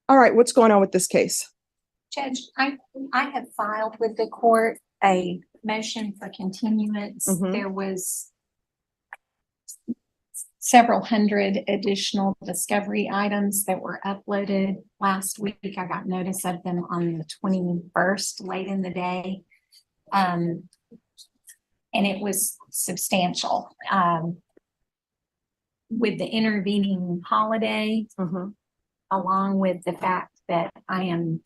All right, what's going on with this case? Judge, I have filed with the court a motion for continuance. Mhm. There was several hundred additional discovery items that were uploaded last week. I got notice of them on the 21st, late in the day. And it was substantial. With the intervening holiday, along with the fact that I am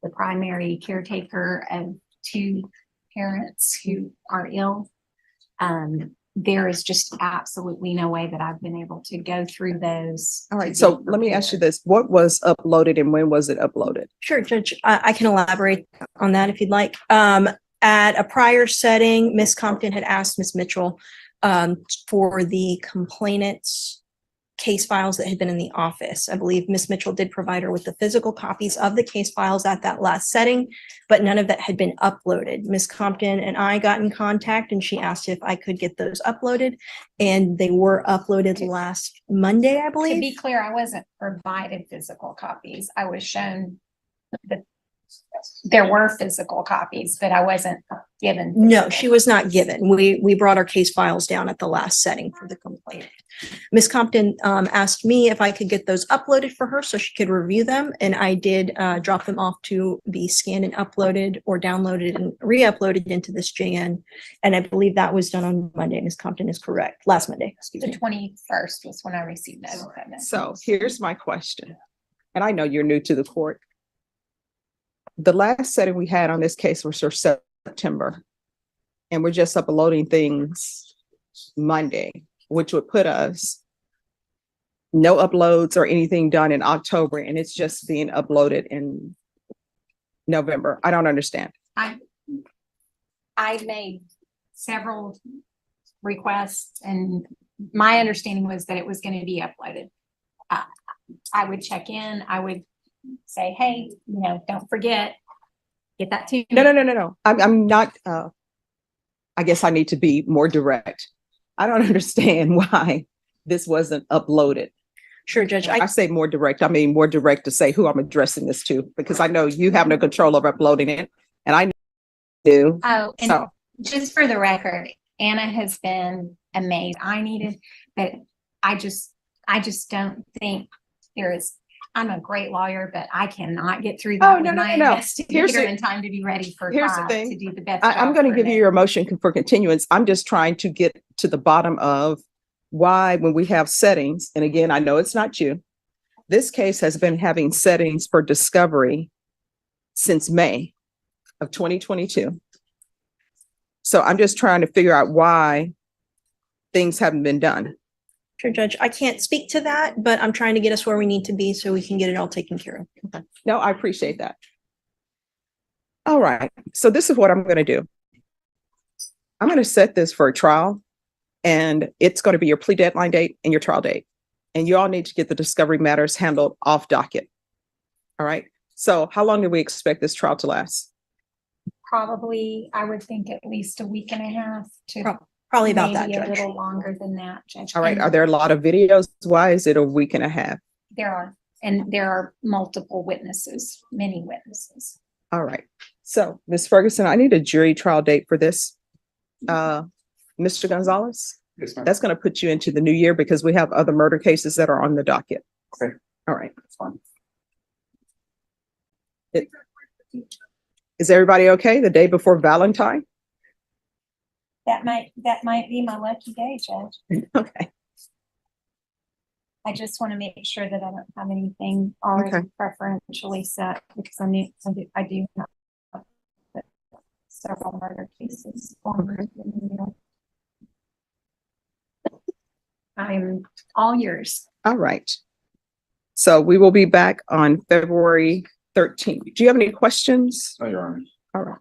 the primary caretaker of two parents who are ill, there is just absolutely no way that I've been able to go through those. All right, so let me ask you this. What was uploaded and when was it uploaded? Sure, Judge. I can elaborate on that if you'd like. At a prior setting, Ms. Compton had asked Ms. Mitchell for the complainant's case files that had been in the office. I believe Ms. Mitchell did provide her with the physical copies of the case files at that last setting, but none of that had been uploaded. Ms. Compton and I got in contact and she asked if I could get those uploaded, and they were uploaded last Monday, I To believe. be clear, I wasn't provided physical copies. I was shown that there were physical copies, but I wasn't given. No, she was not given. We brought our case files down at the last setting for the complainant. Ms. Compton asked me if I could get those uploaded for her so she could review them, and I did drop them off to be scanned and uploaded or downloaded and re-uploaded into this JN. And I believe that was done on Monday. Ms. Compton is correct. Last Monday, excuse The me. 21st was when I received those. So here's my question, and I know you're new to the court. The last setting we had on this case was for September, and we're just uploading things Monday, which would put us no uploads or anything done in October, and it's just being uploaded in November. I don't understand. I made several requests, and my understanding was that it was going to be uploaded. I would check in. I would say, hey, don't forget, get that to me. No. I'm not. I guess I need to be more direct. I don't understand why this wasn't uploaded. Sure, Judge. I say more direct. I mean more direct to say who I'm addressing this to, because I know you have no control over uploading it, and I do. Oh, and So just for the record, Anna has been amazing. But I just don't think there is. I'm a great lawyer, but I cannot get through that with my investigator in time to be ready for trial to do the best. I'm going to give you your motion for continuance. I'm just trying to get to the bottom of why, when we have settings, and again, I know it's not you, this case has been having settings for discovery since May of 2022. So I'm just trying to figure out why things haven't been done. Sure, Judge. I can't speak to that, but I'm trying to get us where we need to be so we can get it all taken care of. Okay. No, I appreciate that. All right. So this is what I'm going to do. I'm going to set this for a trial, and it's going to be your plea deadline date and your trial date. And you all need to get the discovery matters handled off docket. All right. So how long do we expect this trial to last? Probably, I would think at least a week and a half to Probably about that, maybe a Judge. little longer than that, Judge. All right. Are there a lot of videos? Why is it a week and a half? There are, and there are multiple witnesses, many witnesses. All right. So, Ms. Ferguson, I need a jury trial date for this. Mr. Gonzalez? Yes, ma'am. That's going to put you into the new year because we have other murder cases that are on the docket. Okay. All right. That's fine. Is everybody okay? The day before Valentine? That might be my lucky day, Judge. Okay. I just want to make sure that I don't have anything already preferentially set, because I do have several murder cases. I'm all yours. All right. So we will be back on February 13th. Do you have any questions? No, Your Honor. All right.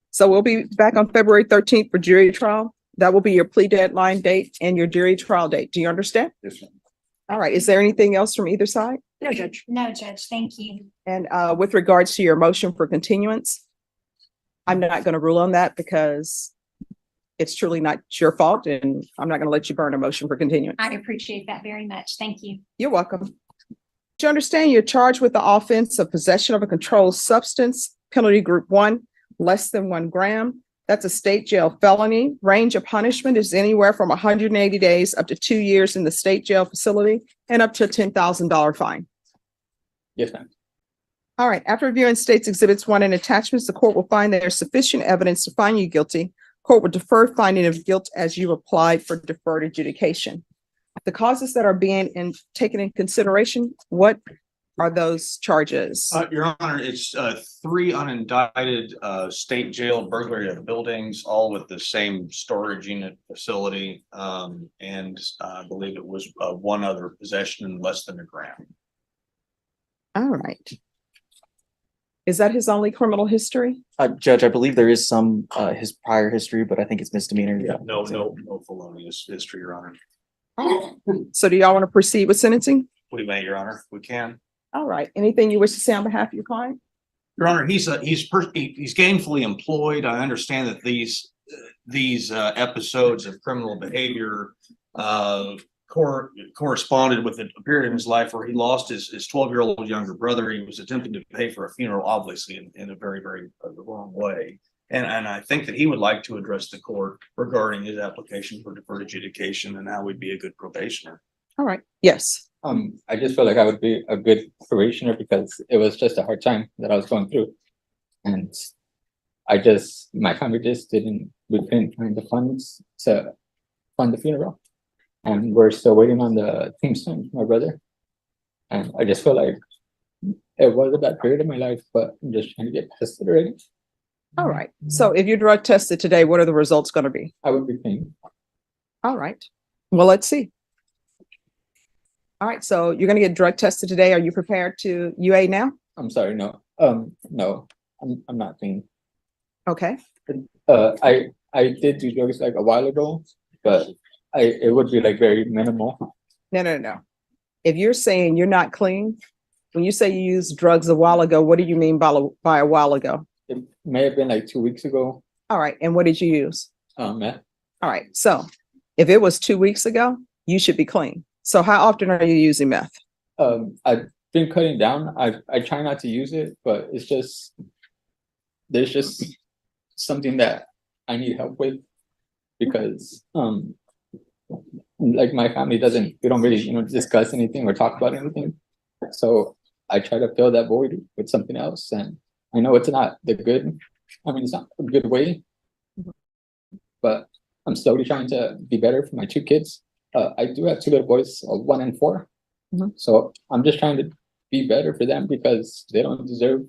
So we'll be back on February 13th for jury trial. That will be your plea deadline date and your jury trial date. Do you understand? Yes, ma'am. All right. Is there anything else from either side? No, Judge. No, Judge, thank you. And with regards to your motion for continuance, I'm not going to rule on that because it's truly not your fault, and I'm not going to let you burn a motion for continuance. I appreciate that very much. Thank you. You're welcome. you understand you're charged with the offense of possession of a controlled substance, penalty group 1, less than 1 gram. That's a state jail felony. Range of punishment is anywhere from 180 days up to 2 years in the state jail facility and up to a $10,000 fine. Yes, ma'am. All right. After reviewing states exhibits 1 and attachments, the court will find there is sufficient evidence to find you guilty. Court will defer finding of guilt as you applied for deferred adjudication. The causes that are being taken in consideration, what are those charges? Your Honor, it's 3 unindicted state jail burglary of buildings, all with the same storage unit facility. And I believe it was 1 other possession in less than 1 gram. All right. Is that his only criminal history? Judge, I believe there is some his prior history, but I think it's misdemeanor. Yeah, no felonious history, Your Honor. So do y'all want to proceed with sentencing? We may, Your Honor, we can. All right. Anything you wish to say on behalf of your client? Your Honor, he's gainfully employed. I understand that these episodes of criminal behavior corresponded with a period in his life where he lost his 12-year-old younger brother. He was attempting to pay for a funeral, obviously in a very, very wrong way. And I think that he would like to address the court regarding his application for deferred adjudication and how we'd be a good probationer. All right. Yes. I just feel like I would be a good probationer because it was just a hard time that I was going through. And my family just we couldn't find the funds to fund the funeral. And we're still waiting on the tombstone, my brother. And I just feel like it was a bad period of my life, but I'm just trying to get past it already. All right. So if you're drug tested today, what are the results going to be? I would be clean. All right. Well, let's see. All right. So you're going to get drug tested today. Are you prepared to UA now? I'm sorry, no. No, I'm not clean. Okay. I did do drugs like a while ago, but it would be like very minimal. No. If you're saying you're not clean, when you say you used drugs a while ago, what do you mean by a while ago? It may have been like 2 weeks ago. All right. And what did you use? Meth. All right. So if it was 2 weeks ago, you should be clean. So how often are you using meth? I've been cutting down. I try not to use it, but there's just something that I need help with because like my family we don't really discuss anything or talk about anything. So I try to fill that void with something else, and I know it's not it's not a good way, but I'm slowly trying to be better for my 2 kids. I do have 2 little boys, 1 and 4. Mhm. So I'm just trying to be better for them because they don't deserve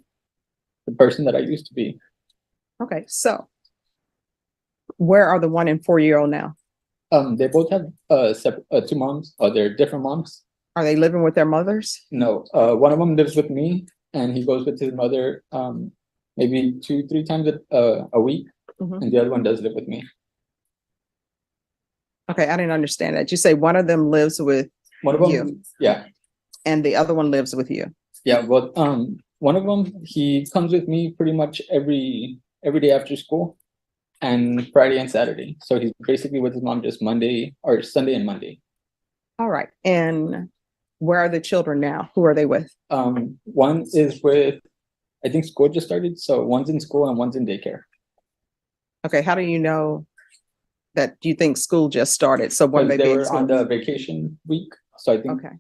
the person that I used to be. Okay. So where are the 1 and 4-year-old now? They both have separate 2 moms. They're different moms. Are they living with their mothers? No, one of them lives with me, and he goes with his mother maybe 2-3 times a week, Mhm. and the other one does live with me. Okay. I didn't understand that. You say one of them lives with One of them, you. yeah, and the other one lives with you. yeah. Well, one of them he comes with me pretty much every day after school, and Friday and Saturday. So he's basically with his mom just Monday or Sunday and Monday. All right. And where are the children now? Who are they with? One is with, I think school just started, so one's in school and one's in daycare. Okay. How do you know that you think school just started? So when Because they they be in were school? on the vacation week, so I think Okay.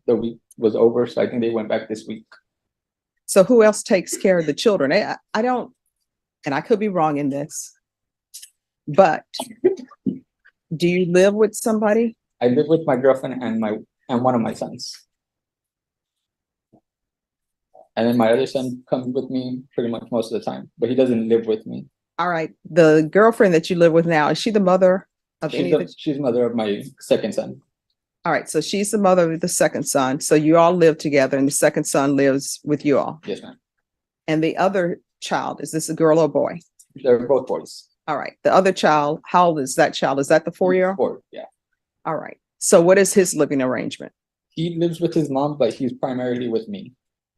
the week was over, so I think they went back this week. So who else takes care of the children? I don't, and I could be wrong in this, but do you live with somebody? I live with my girlfriend and one of my sons. And then my other son comes with me pretty much most of the time, but he doesn't live with me. All right. The girlfriend that you live with now, is she the mother of any of the? She's mother of my second son. All right. So she's the mother of the second son. So you all live together and the second son lives with you all. Yes, ma'am. And the other child, is this a girl or a boy? They're both boys. All right. The other child, how old is that child? Is that the 4-year-old? 4, yeah. All right. So what is his living arrangement? He lives with his mom, but he's primarily with me.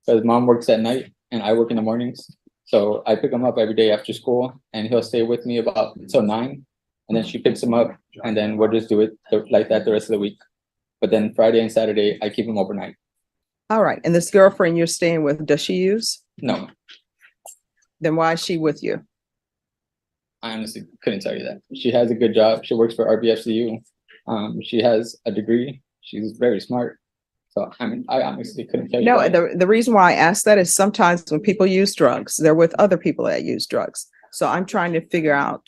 Because mom works at night and I work in the mornings. So I pick him up every day after school and he'll stay with me about until 9. And then she picks him up and then we'll just do it like that the rest of the week. But then Friday and Saturday, I keep him overnight. All right. And this girlfriend you're staying with, does she use? No, Then why is she with you? I honestly couldn't tell you that. She has a good job. She works for RBFCU. She has a degree. She's very smart. So I mean, I honestly couldn't tell you. No, why. the reason why I ask that is sometimes when people use drugs, they're with other people that use drugs. So I'm trying to figure out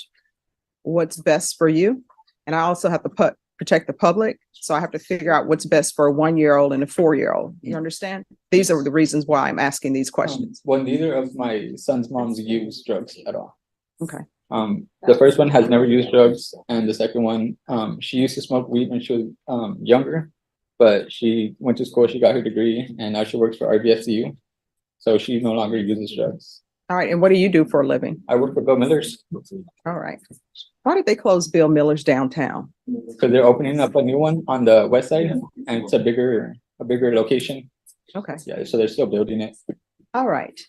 what's best for you. And I also have to protect the public. So I have to figure out what's best for a 1-year-old and a 4-year-old. You understand? These are the reasons why I'm asking these questions. Well, neither of my son's moms use drugs at all. Okay. The first one has never used drugs, and the second one, she used to smoke weed when she was younger, but she went to school, she got her degree, and now she works for RBFCU. So she no longer uses drugs. All right. And what do you do for a living? I work for Bill Miller's All right. Why did they close Bill Miller's downtown? because they're opening up a new one on the west side, and it's a bigger location. Okay. Yeah, so they're still building it. All right.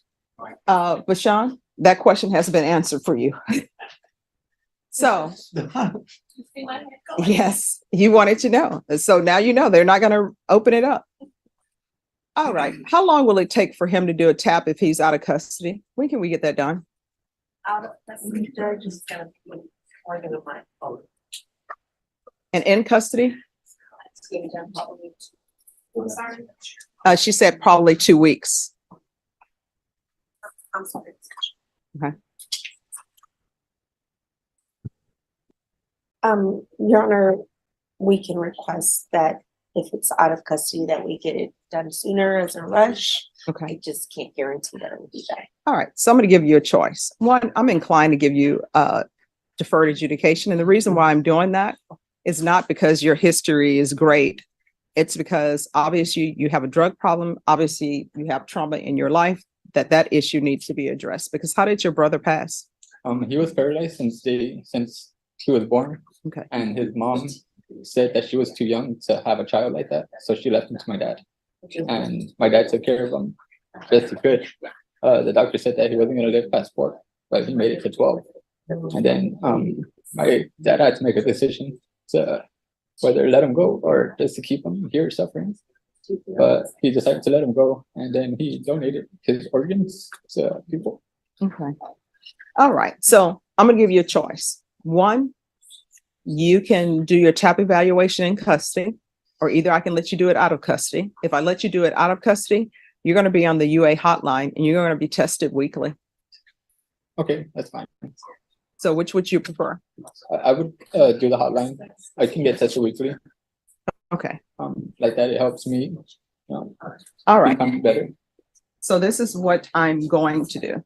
Bashan, that question has been answered for you. So, yes, you wanted to know. So now you know they're not going to open it up. All right. How long will it take for him to do a tap if he's out of custody? When can we get that done? And in custody? She said probably 2 weeks. Okay. Your Honor, we can request that if it's out of custody, that we get it done sooner as a rush. Okay. I just can't guarantee that it will be done. All right. So I'm going to give you a choice. One, I'm inclined to give you deferred adjudication. And the reason why I'm doing that is not because your history is great. It's because obviously you have a drug problem. Obviously you have trauma in your life that issue needs to be addressed. Because how did your brother pass? He was paralyzed since he was born. Okay. And his mom said that she was too young to have a child like that, so she left him to my dad. And my dad took care of him best he could. The doctor said that he wasn't gonna live past 4, but he made it to 12. And then my dad had to make a decision to whether let him go or just to keep him here suffering. But he decided to let him go, and then he donated his organs to people. Okay. All right. So I'm going to give you a choice. One, you can do your TAP evaluation in custody, or either I can let you do it out of custody. If I let you do it out of custody, you're going to be on the UA hotline and you're going to be tested weekly. Okay, that's fine. So which would you prefer? I would do the hotline. I can get tested weekly. Okay. Like that, it helps me, All right. become better. So this is what I'm going to do.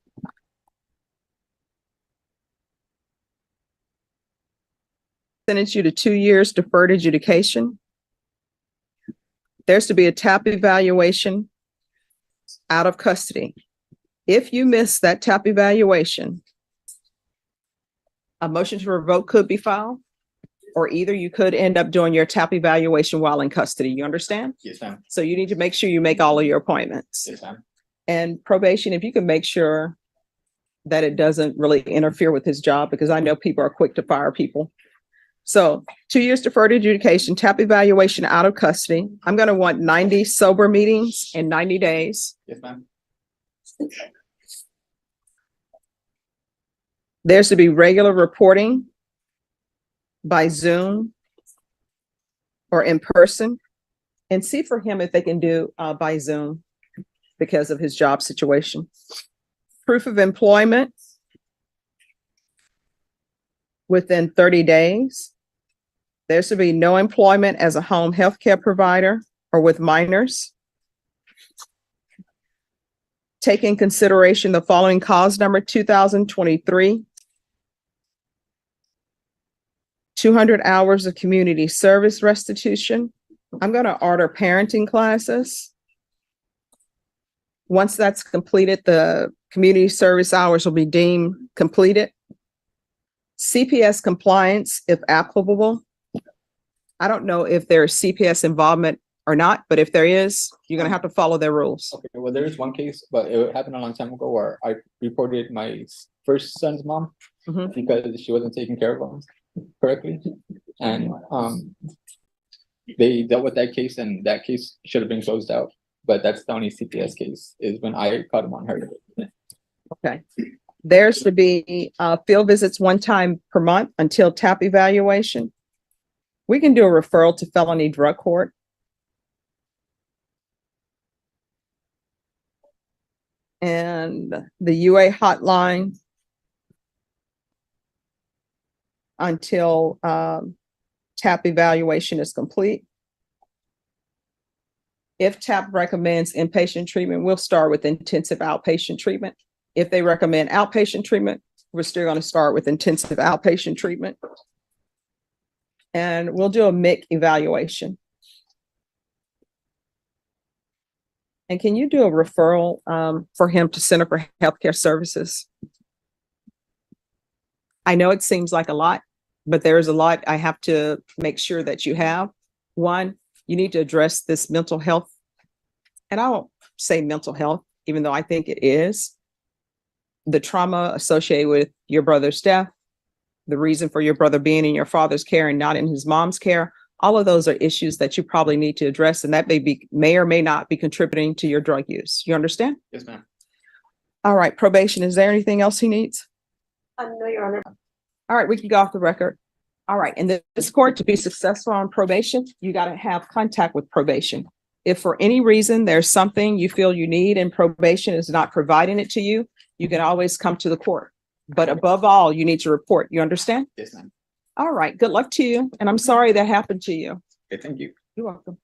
Sentence you to 2 years deferred adjudication. There's to be a TAP evaluation out of custody. If you miss that TAP evaluation, a motion to revoke could be filed, or either you could end up doing your TAP evaluation while in custody. You understand? Yes, ma'am. So you need to make sure you make all of your appointments. Yes, ma'am. And probation, if you can make sure that it doesn't really interfere with his job, because I know people are quick to fire people. So 2 years deferred adjudication, TAP evaluation out of custody. I'm going to want 90 sober meetings in 90 days. Yes, ma'am. There's to be regular reporting by Zoom or in person, and see for him if they can do by Zoom because of his job situation. Proof of employment within 30 days. There's to be no employment as a home health care provider or with minors. Take in consideration the following cause number 2023. 200 hours of community service restitution. I'm going to order parenting classes. Once that's completed, the community service hours will be deemed completed. CPS compliance, if applicable. I don't know if there's CPS involvement or not, but if there is, you're going to have to follow their rules. Okay, well, there is one case, but it happened a long time ago where I reported my first son's mom Mhm. because she wasn't taking care of him correctly. And they dealt with that case, and that case should have been closed out. but that's the only CPS case is when I caught him on her. Okay. There's to be field visits 1 time per month until TAP evaluation. We can do a referral to felony drug court. And the UA hotline until TAP evaluation is complete. If TAP recommends inpatient treatment, we'll start with intensive outpatient treatment. If they recommend outpatient treatment, we're still going to start with intensive outpatient treatment. And we'll do a MIC evaluation. And can you do a referral for him to Center for Healthcare Services? I know it seems like a lot, but there is a lot I have to make sure that you have. One, you need to address this mental health. And I won't say mental health, even though I think it is. The trauma associated with your brother's death, the reason for your brother being in your father's care and not in his mom's care. All of those are issues that you probably need to address, and that may or may not be contributing to your drug use. You understand? Yes, ma'am. All right, probation. Is there anything else he needs? No, Your Honor. All right, we can go off the record. All right, and this court, to be successful on probation, you got to have contact with probation. If for any reason there's something you feel you need and probation is not providing it to you, you can always come to the court. But above all, you need to report. You understand? Yes, ma'am. All right, good luck to you. And I'm sorry that happened to you. Okay, thank you. You're welcome.